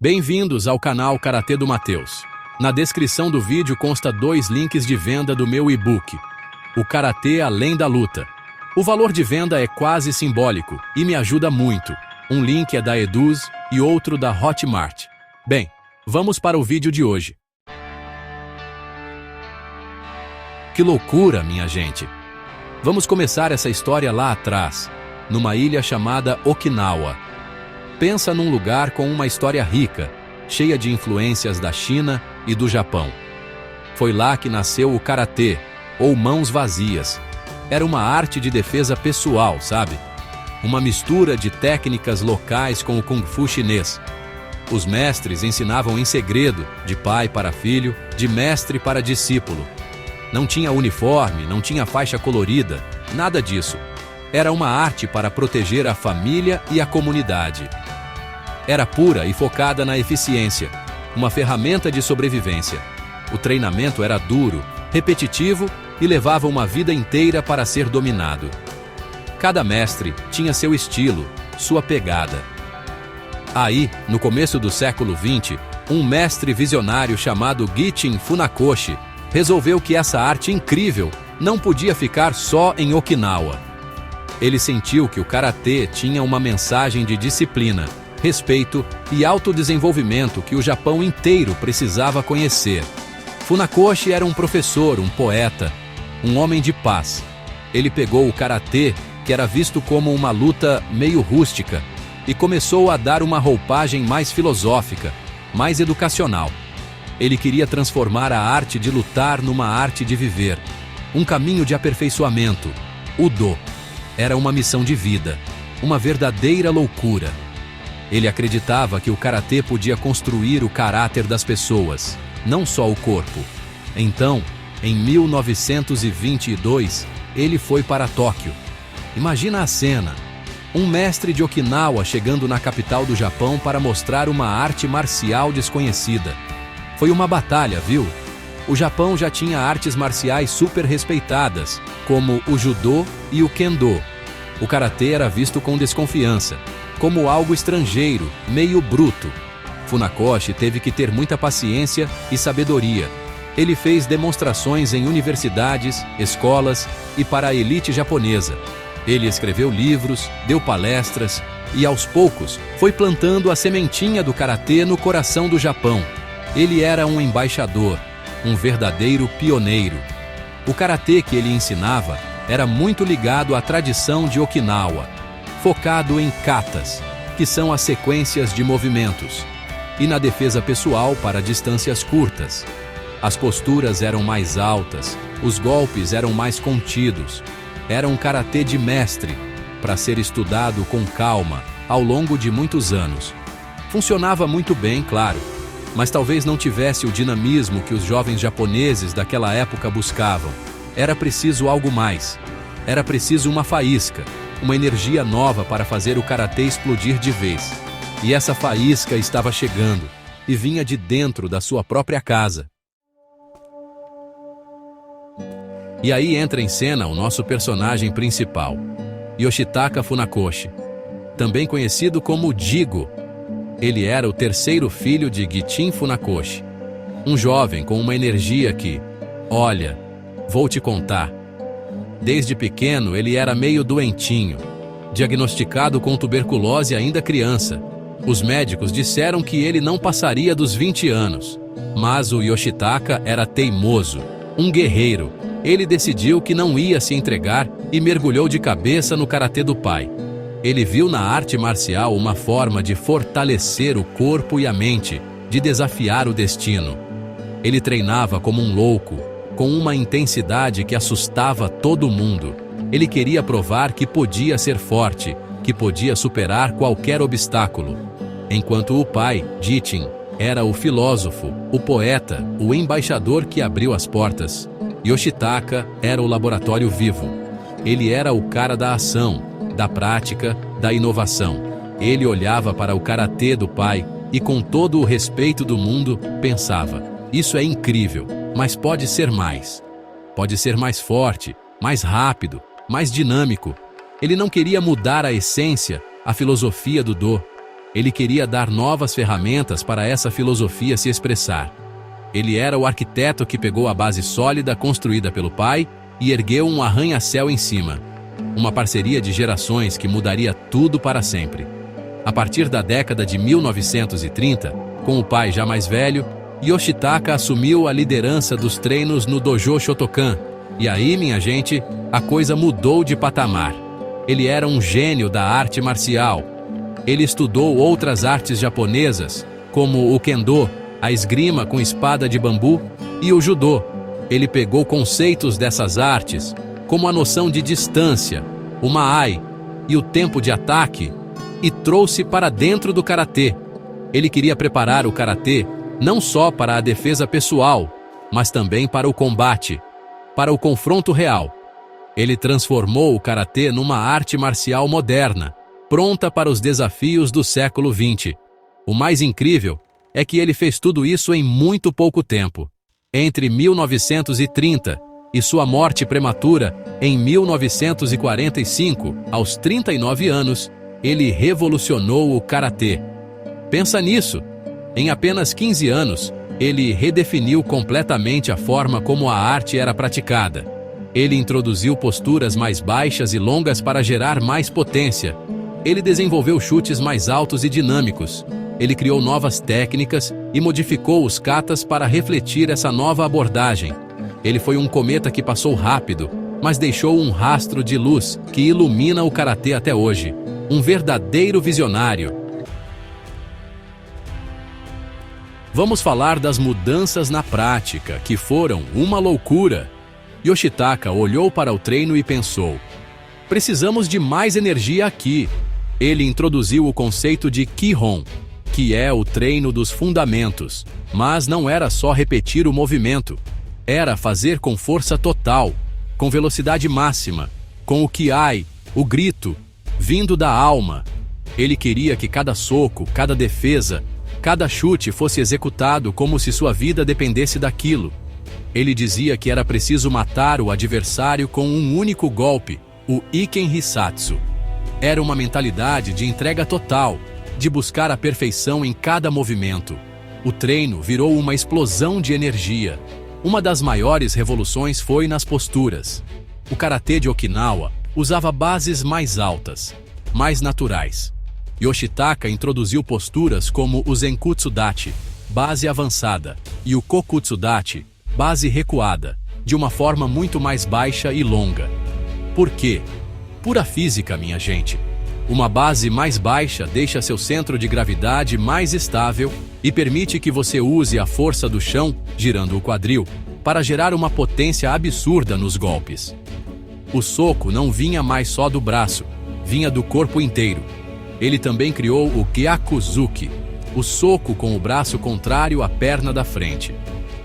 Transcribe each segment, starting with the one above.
Bem-vindos ao canal Karatê do Matheus. Na descrição do vídeo consta 2 links de venda do meu e-book, O Karatê Além da Luta. O valor de venda é quase simbólico e me ajuda muito. Um link é da Eduz e outro da Hotmart. Bem, vamos para o vídeo de hoje. Que loucura, minha gente! Vamos começar essa história lá atrás, numa ilha chamada Okinawa. Pensa num lugar com uma história rica, cheia de influências da China e do Japão. Foi lá que nasceu o Karatê, ou mãos vazias. Era uma arte de defesa pessoal, sabe? Uma mistura de técnicas locais com o Kung Fu chinês. Os mestres ensinavam em segredo, de pai para filho, de mestre para discípulo. Não tinha uniforme, não tinha faixa colorida, nada disso. Era uma arte para proteger a família e a comunidade. Era pura e focada na eficiência, uma ferramenta de sobrevivência. O treinamento era duro, repetitivo e levava uma vida inteira para ser dominado. Cada mestre tinha seu estilo, sua pegada. Aí, no começo do século XX, um mestre visionário chamado Gichin Funakoshi resolveu que essa arte incrível não podia ficar só em Okinawa. Ele sentiu que o Karatê tinha uma mensagem de disciplina, respeito e autodesenvolvimento que o Japão inteiro precisava conhecer. Funakoshi era um professor, um poeta, um homem de paz. Ele pegou o Karatê, que era visto como uma luta meio rústica, e começou a dar uma roupagem mais filosófica, mais educacional. Ele queria transformar a arte de lutar numa arte de viver, um caminho de aperfeiçoamento, o Do. Era uma missão de vida, uma verdadeira loucura. Ele acreditava que o Karatê podia construir o caráter das pessoas, não só o corpo. Então, em 1922, ele foi para Tóquio. Imagina a cena, um mestre de Okinawa chegando na capital do Japão para mostrar uma arte marcial desconhecida. Foi uma batalha, viu? O Japão já tinha artes marciais super respeitadas, como o Judô e o Kendo. O Karatê era visto com desconfiança, como algo estrangeiro, meio bruto. Funakoshi teve que ter muita paciência e sabedoria. Ele fez demonstrações em universidades, escolas e para a elite japonesa. Ele escreveu livros, deu palestras e, aos poucos, foi plantando a sementinha do Karatê no coração do Japão. Ele era um embaixador, um verdadeiro pioneiro. O Karatê que ele ensinava era muito ligado à tradição de Okinawa, focado em katas, que são as sequências de movimentos, e na defesa pessoal para distâncias curtas. As posturas eram mais altas, os golpes eram mais contidos. Era um karatê de mestre, para ser estudado com calma ao longo de muitos anos. Funcionava muito bem, claro, mas talvez não tivesse o dinamismo que os jovens japoneses daquela época buscavam. Era preciso algo mais. Era preciso uma faísca, uma energia nova para fazer o karatê explodir de vez. E essa faísca estava chegando, e vinha de dentro da sua própria casa. E aí entra em cena o nosso personagem principal, Yoshitaka Funakoshi, também conhecido como Jigo. Ele era o 3º filho de Gichin Funakoshi, um jovem com uma energia que, olha, vou te contar. Desde pequeno ele era meio doentinho, diagnosticado com tuberculose ainda criança. Os médicos disseram que ele não passaria dos 20 anos, mas o Yoshitaka era teimoso, um guerreiro. Ele decidiu que não ia se entregar e mergulhou de cabeça no karatê do pai. Ele viu na arte marcial uma forma de fortalecer o corpo e a mente, de desafiar o destino. Ele treinava como um louco, com uma intensidade que assustava todo mundo. Ele queria provar que podia ser forte, que podia superar qualquer obstáculo. Enquanto o pai, Gichin, era o filósofo, o poeta, o embaixador que abriu as portas, Yoshitaka era o laboratório vivo. Ele era o cara da ação, da prática, da inovação. Ele olhava para o karatê do pai e, com todo o respeito do mundo, pensava: isso é incrível, mas pode ser mais. Pode ser mais forte, mais rápido, mais dinâmico. Ele não queria mudar a essência, a filosofia do Do. Ele queria dar novas ferramentas para essa filosofia se expressar. Ele era o arquiteto que pegou a base sólida construída pelo pai e ergueu um arranha-céu em cima. Uma parceria de gerações que mudaria tudo para sempre. A partir da década de 1930, com o pai já mais velho, Yoshitaka assumiu a liderança dos treinos no Dojo Shotokan. E aí, minha gente, a coisa mudou de patamar. Ele era um gênio da arte marcial. Ele estudou outras artes japonesas, como o Kendo, a esgrima com espada de bambu, e o Judô. Ele pegou conceitos dessas artes, como a noção de distância, o Maai e o tempo de ataque, e trouxe para dentro do karatê. Ele queria preparar o karatê não só para a defesa pessoal, mas também para o combate, para o confronto real. Ele transformou o karatê numa arte marcial moderna, pronta para os desafios do século XX. O mais incrível é que ele fez tudo isso em muito pouco tempo. Entre 1930 e sua morte prematura, em 1945, aos 39 anos, ele revolucionou o karatê. Pensa nisso! Em apenas 15 anos, ele redefiniu completamente a forma como a arte era praticada. Ele introduziu posturas mais baixas e longas para gerar mais potência. Ele desenvolveu chutes mais altos e dinâmicos. Ele criou novas técnicas e modificou os katas para refletir essa nova abordagem. Ele foi um cometa que passou rápido, mas deixou um rastro de luz que ilumina o karatê até hoje. Um verdadeiro visionário. Vamos falar das mudanças na prática, que foram uma loucura. Yoshitaka olhou para o treino e pensou: precisamos de mais energia aqui. Ele introduziu o conceito de Kihon, que é o treino dos fundamentos, mas não era só repetir o movimento. Era fazer com força total, com velocidade máxima, com o Kiai, o grito, vindo da alma. Ele queria que cada soco, cada defesa, cada chute fosse executado como se sua vida dependesse daquilo. Ele dizia que era preciso matar o adversário com um único golpe, o Iken Hisatsu. Era uma mentalidade de entrega total, de buscar a perfeição em cada movimento. O treino virou uma explosão de energia. Uma das maiores revoluções foi nas posturas. O karatê de Okinawa usava bases mais altas, mais naturais. Yoshitaka introduziu posturas como o Zenkutsu-dachi, base avançada, e o Kokutsu-dachi, base recuada, de uma forma muito mais baixa e longa. Por quê? Pura física, minha gente. Uma base mais baixa deixa seu centro de gravidade mais estável e permite que você use a força do chão, girando o quadril, para gerar uma potência absurda nos golpes. O soco não vinha mais só do braço, vinha do corpo inteiro. Ele também criou o Gyakuzuki, o soco com o braço contrário à perna da frente.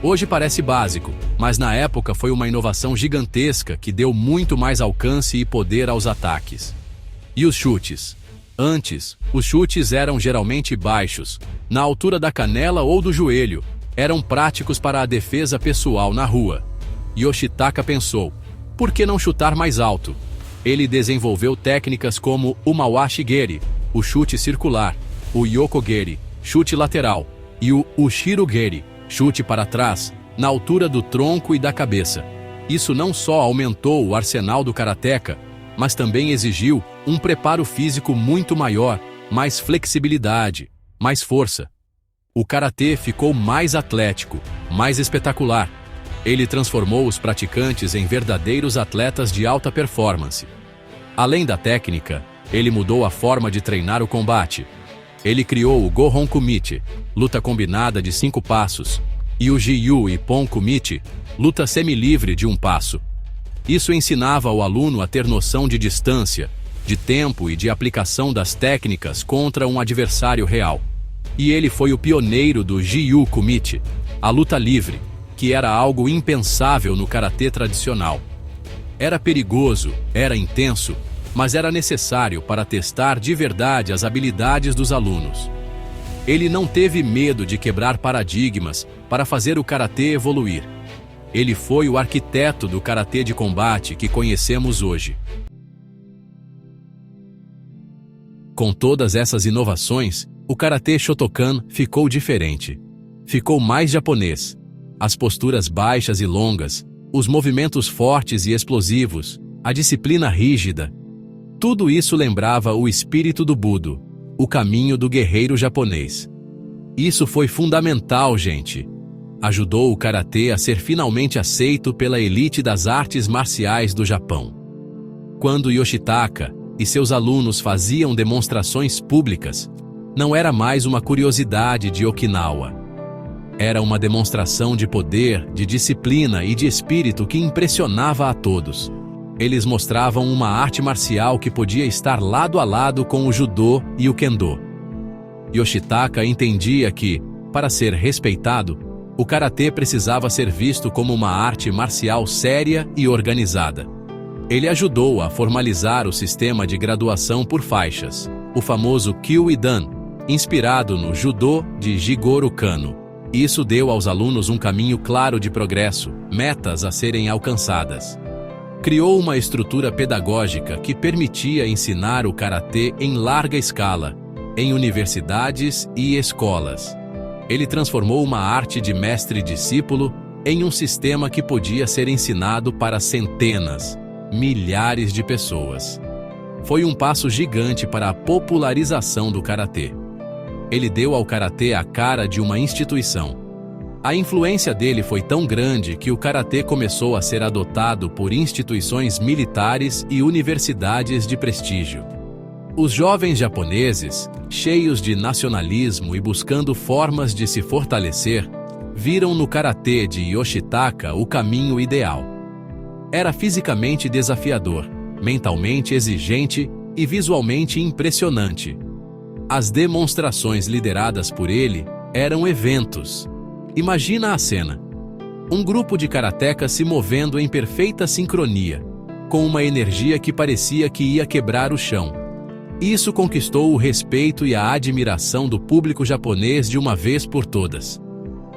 Hoje parece básico, mas na época foi uma inovação gigantesca que deu muito mais alcance e poder aos ataques. E os chutes? Antes, os chutes eram geralmente baixos, na altura da canela ou do joelho. Eram práticos para a defesa pessoal na rua. Yoshitaka pensou: por que não chutar mais alto? Ele desenvolveu técnicas como o Mawashi-geri, o chute circular, o Yoko-geri, chute lateral, e o Ushiro-geri, chute para trás, na altura do tronco e da cabeça. Isso não só aumentou o arsenal do karateka, mas também exigiu um preparo físico muito maior, mais flexibilidade, mais força. O karatê ficou mais atlético, mais espetacular. Ele transformou os praticantes em verdadeiros atletas de alta performance. Além da técnica, ele mudou a forma de treinar o combate. Ele criou o Gohon Kumite, luta combinada de 5 passos, e o Jiyu Ippon Kumite, luta semilivre de 1 passo. Isso ensinava ao aluno a ter noção de distância, de tempo e de aplicação das técnicas contra um adversário real. E ele foi o pioneiro do Jiyu Kumite, a luta livre, que era algo impensável no karatê tradicional. Era perigoso, era intenso, mas era necessário para testar de verdade as habilidades dos alunos. Ele não teve medo de quebrar paradigmas para fazer o karatê evoluir. Ele foi o arquiteto do karatê de combate que conhecemos hoje. Com todas essas inovações, O karatê Shotokan ficou diferente. Ficou mais japonês. As posturas baixas e longas, os movimentos fortes e explosivos, a disciplina rígida. Tudo isso lembrava o espírito do Budo, o caminho do guerreiro japonês. Isso foi fundamental, gente. Ajudou o karatê a ser finalmente aceito pela elite das artes marciais do Japão. Quando Yoshitaka e seus alunos faziam demonstrações públicas, não era mais uma curiosidade de Okinawa. Era uma demonstração de poder, de disciplina e de espírito que impressionava a todos. Eles mostravam uma arte marcial que podia estar lado a lado com o judô e o kendo. Yoshitaka entendia que, para ser respeitado, o karatê precisava ser visto como uma arte marcial séria e organizada. Ele ajudou a formalizar o sistema de graduação por faixas, o famoso Kyuidan, inspirado no judô de Jigoro Kano. Isso deu aos alunos um caminho claro de progresso, metas a serem alcançadas. Criou uma estrutura pedagógica que permitia ensinar o karatê em larga escala, em universidades e escolas. Ele transformou uma arte de mestre-discípulo em um sistema que podia ser ensinado para centenas, milhares de pessoas. Foi um passo gigante para a popularização do karatê. Ele deu ao karatê a cara de uma instituição. A influência dele foi tão grande que o karatê começou a ser adotado por instituições militares e universidades de prestígio. Os jovens japoneses, cheios de nacionalismo e buscando formas de se fortalecer, viram no karatê de Yoshitaka o caminho ideal. Era fisicamente desafiador, mentalmente exigente e visualmente impressionante. As demonstrações lideradas por ele eram eventos. Imagina a cena. Um grupo de karatecas se movendo em perfeita sincronia, com uma energia que parecia que ia quebrar o chão. Isso conquistou o respeito e a admiração do público japonês de uma vez por todas.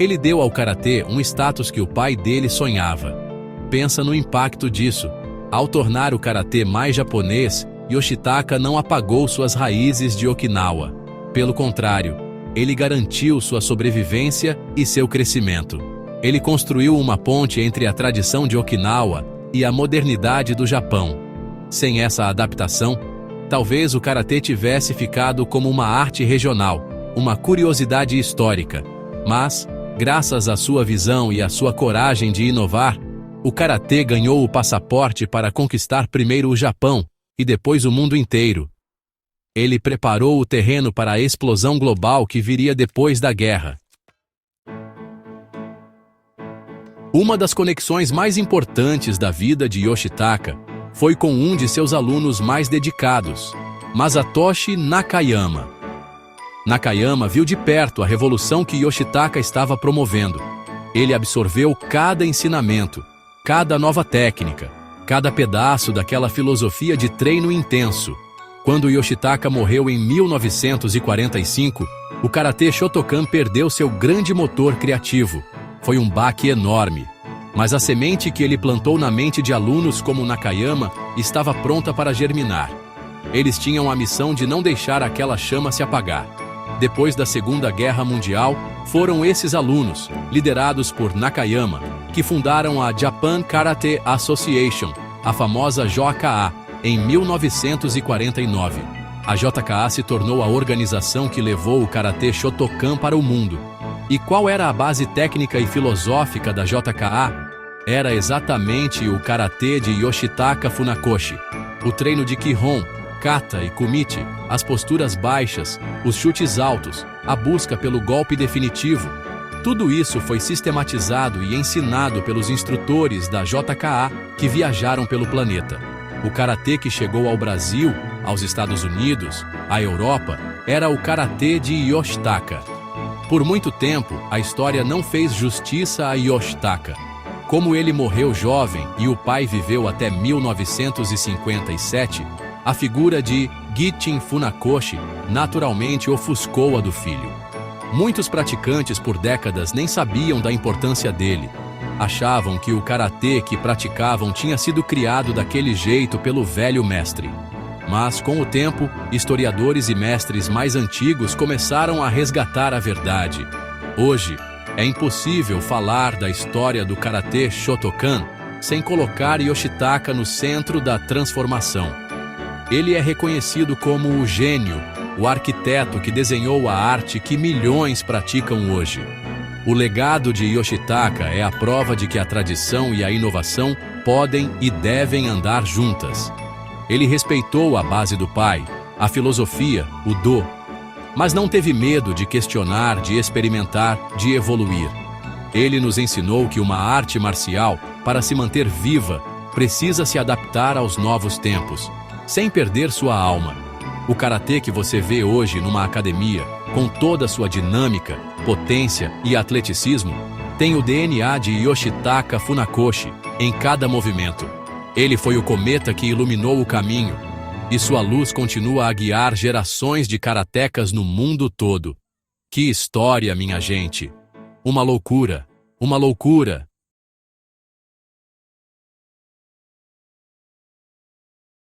Ele deu ao karatê um status que o pai dele sonhava. Pensa no impacto disso. Ao tornar o karatê mais japonês, Yoshitaka não apagou suas raízes de Okinawa. Pelo contrário, ele garantiu sua sobrevivência e seu crescimento. Ele construiu uma ponte entre a tradição de Okinawa e a modernidade do Japão. Sem essa adaptação, talvez o karatê tivesse ficado como uma arte regional, uma curiosidade histórica. Mas, graças à sua visão e à sua coragem de inovar, o karatê ganhou o passaporte para conquistar primeiro o Japão e depois o mundo inteiro. Ele preparou o terreno para a explosão global que viria depois da guerra. Uma das conexões mais importantes da vida de Yoshitaka foi com um de seus alunos mais dedicados, Masatoshi Nakayama. Nakayama viu de perto a revolução que Yoshitaka estava promovendo. Ele absorveu cada ensinamento, cada nova técnica, cada pedaço daquela filosofia de treino intenso. Quando Yoshitaka morreu em 1945, o karatê Shotokan perdeu seu grande motor criativo. Foi um baque enorme. Mas a semente que ele plantou na mente de alunos como Nakayama estava pronta para germinar. Eles tinham a missão de não deixar aquela chama se apagar. Depois da Segunda Guerra Mundial, foram esses alunos, liderados por Nakayama, que fundaram a Japan Karate Association, a famosa JKA, em 1949. A JKA se tornou a organização que levou o karatê Shotokan para o mundo. E qual era a base técnica e filosófica da JKA? Era exatamente o karatê de Yoshitaka Funakoshi, o treino de Kihon, Kata e Kumite, as posturas baixas, os chutes altos, a busca pelo golpe definitivo. Tudo isso foi sistematizado e ensinado pelos instrutores da JKA que viajaram pelo planeta. O karatê que chegou ao Brasil, aos Estados Unidos, à Europa, era o karatê de Yoshitaka. Por muito tempo, a história não fez justiça a Yoshitaka. Como ele morreu jovem e o pai viveu até 1957, a figura de Gichin Funakoshi naturalmente ofuscou a do filho. Muitos praticantes por décadas nem sabiam da importância dele. Achavam que o karatê que praticavam tinha sido criado daquele jeito pelo velho mestre. Mas, com o tempo, historiadores e mestres mais antigos começaram a resgatar a verdade. Hoje, é impossível falar da história do Karatê Shotokan sem colocar Yoshitaka no centro da transformação. Ele é reconhecido como o gênio, o arquiteto que desenhou a arte que milhões praticam hoje. O legado de Yoshitaka é a prova de que a tradição e a inovação podem e devem andar juntas. Ele respeitou a base do pai, a filosofia, o Do, mas não teve medo de questionar, de experimentar, de evoluir. Ele nos ensinou que uma arte marcial, para se manter viva, precisa se adaptar aos novos tempos, sem perder sua alma. O karatê que você vê hoje numa academia, com toda a sua dinâmica, potência e atleticismo, tem o DNA de Yoshitaka Funakoshi em cada movimento. Ele foi o cometa que iluminou o caminho, e sua luz continua a guiar gerações de karatecas no mundo todo. Que história, minha gente! Uma loucura! Uma loucura!